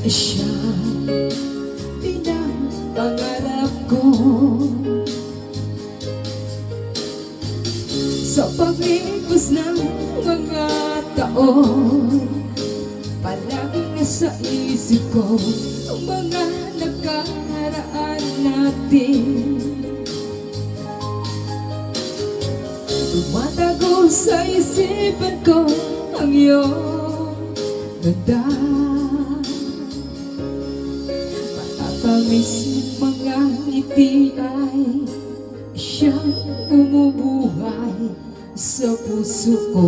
Siya pinapangarap ko. Sa paglipas ng mga taon, palaging nasa isip ko ang mga nakaraan natin. Tumatago sa isipan ko ang iyong ganda. Matatamis ng mga ngiti ay siyang bumubuhay sa puso ko.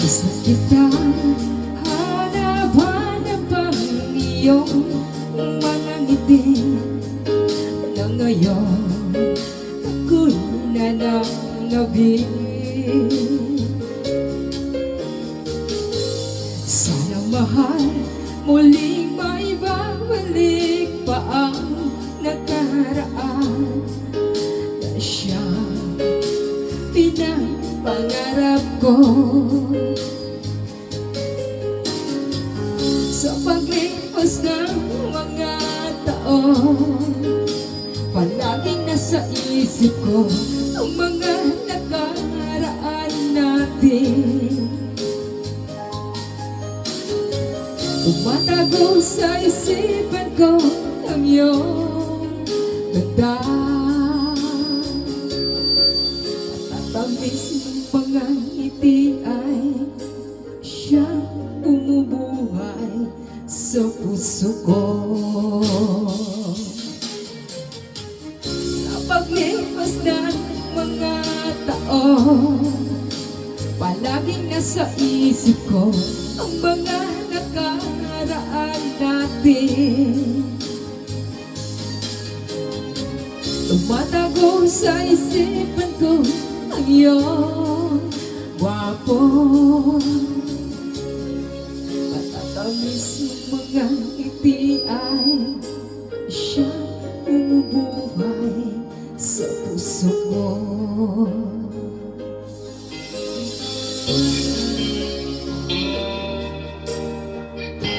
Gusto kitang hanap-hanap ang iyong mga ngiti na ngayon ako'y nananabik. Sana mahal, muling maibabalik pa ang nakaraan na siyang pinapangarap ko. Sa paglipas ng mga taon, palaging nasa isip ko ang mga nakaraan natin. Tumatago sa isipan ko ang iyong ganda. Matatamis ng mga ngiti ay siyang bumubuhay sa puso ko. Sa paglipas ng mga taon, palaging nasa isip ko ang mga nakaraan natin. Tumatago sa isipan ko ang iyong gwapo. Matatamis ng mga